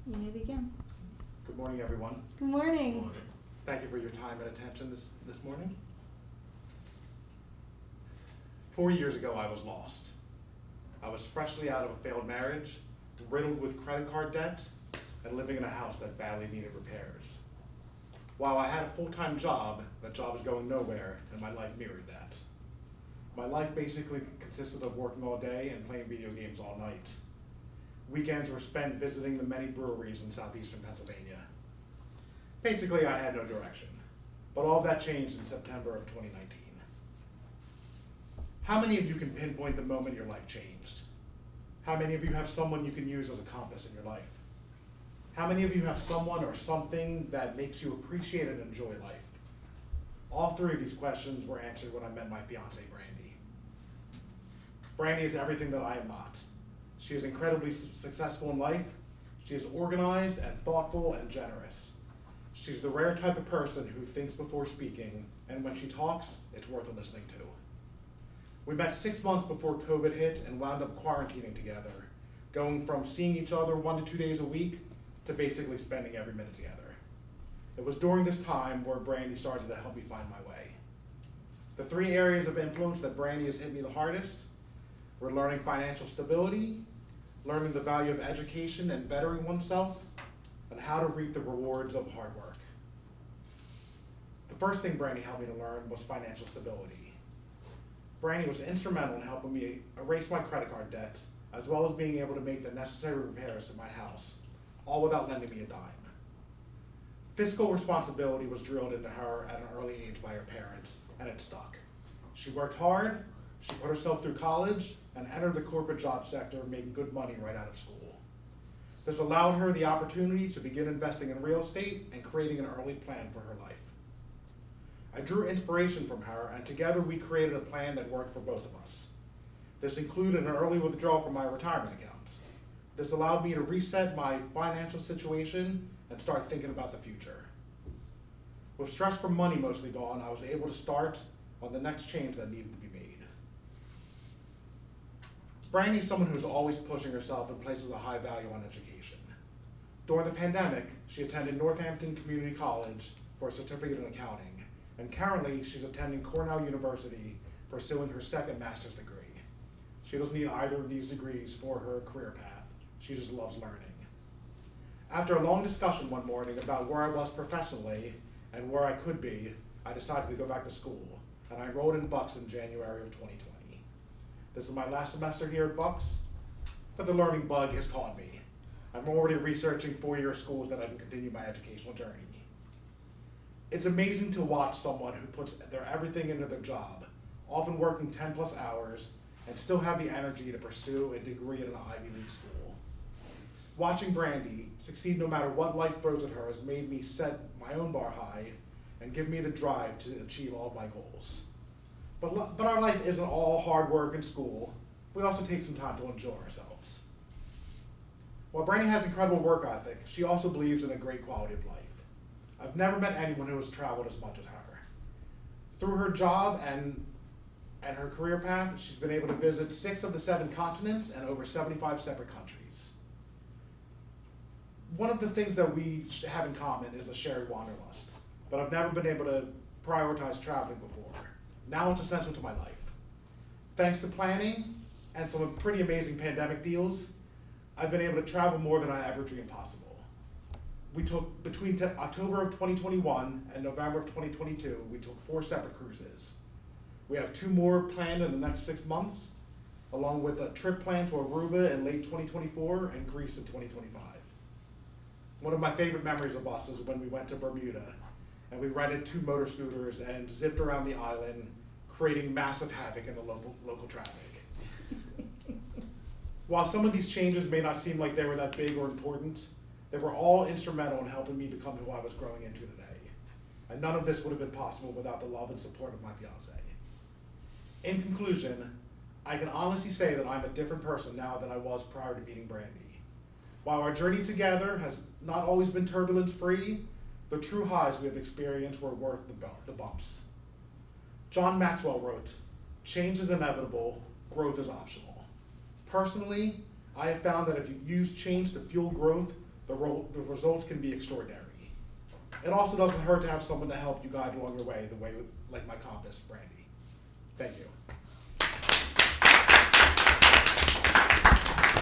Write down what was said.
You may begin. Good morning, everyone. Good morning. Thank you for your time and attention this morning. 4 years ago, I was lost. I was freshly out of a failed marriage, riddled with credit card debt, and living in a house that badly needed repairs. While I had a full-time job, that job was going nowhere, and my life mirrored that. My life basically consisted of working all day and playing video games all night. Weekends were spent visiting the many breweries in southeastern Pennsylvania. Basically, I had no direction, but all of that changed in September of 2019. How many of you can pinpoint the moment your life changed? How many of you have someone you can use as a compass in your life? How many of you have someone or something that makes you appreciate and enjoy life? All three of these questions were answered when I met my fiancée, Brandy. Brandy is everything that I am not. She is incredibly successful in life. She is organized and thoughtful and generous. She's the rare type of person who thinks before speaking, and when she talks, it's worth listening to. We met 6 months before COVID hit and wound up quarantining together, going from seeing each other 1 to 2 days a week to basically spending every minute together. It was during this time where Brandy started to help me find my way. The 3 areas of influence that Brandy has hit me the hardest were learning financial stability, learning the value of education and bettering oneself, and how to reap the rewards of hard work. The first thing Brandy helped me to learn was financial stability. Brandy was instrumental in helping me erase my credit card debts, as well as being able to make the necessary repairs to my house, all without lending me a dime. Fiscal responsibility was drilled into her at an early age by her parents, and it stuck. She worked hard, she put herself through college, and entered the corporate job sector, making good money right out of school. This allowed her the opportunity to begin investing in real estate and creating an early plan for her life. I drew inspiration from her, and together we created a plan that worked for both of us. This included an early withdrawal from my retirement accounts. This allowed me to reset my financial situation and start thinking about the future. With stress from money mostly gone, I was able to start on the next change that needed to be made. Brandy is someone who's always pushing herself and places a high value on education. During the pandemic, she attended Northampton Community College for a certificate in accounting, and currently she's attending Cornell University pursuing her second master's degree. She doesn't need either of these degrees for her career path. She just loves learning. After a long discussion one morning about where I was professionally and where I could be, I decided to go back to school, and I enrolled in Bucks in January of 2020. This is my last semester here at Bucks, but the learning bug has caught me. I'm already researching 4-year schools that I can continue my educational journey. It's amazing to watch someone who puts their everything into their job, often working 10+ hours, and still have the energy to pursue a degree in an Ivy League school. Watching Brandy succeed no matter what life throws at her has made me set my own bar high and give me the drive to achieve all of my goals. But our life isn't all hard work and school. We also take some time to enjoy ourselves. While Brandy has incredible work ethic, she also believes in a great quality of life. I've never met anyone who has traveled as much as her. Through her job and her career path, she's been able to visit 6 of the 7 continents and over 75 separate countries. One of the things that we have in common is a shared wanderlust, but I've never been able to prioritize traveling before. Now it's essential to my life. Thanks to planning and some pretty amazing pandemic deals, I've been able to travel more than I ever dreamed possible. We took, between October of 2021 and November of 2022, we took 4 separate cruises. We have 2 more planned in the next 6 months, along with a trip planned to Aruba in late 2024 and Greece in 2025. One of my favorite memories of us is when we went to Bermuda and we rented 2 motor scooters and zipped around the island, creating massive havoc in the local traffic. While some of these changes may not seem like they were that big or important, they were all instrumental in helping me become who I was growing into today. And none of this would have been possible without the love and support of my fiancée. In conclusion, I can honestly say that I'm a different person now than I was prior to meeting Brandy. While our journey together has not always been turbulence-free, the true highs we have experienced were worth the bumps. John Maxwell wrote, "Change is inevitable, growth is optional." Personally, I have found that if you use change to fuel growth, the the results can be extraordinary. It also doesn't hurt to have someone to help you guide along your way, like my compass, Brandy. Thank you.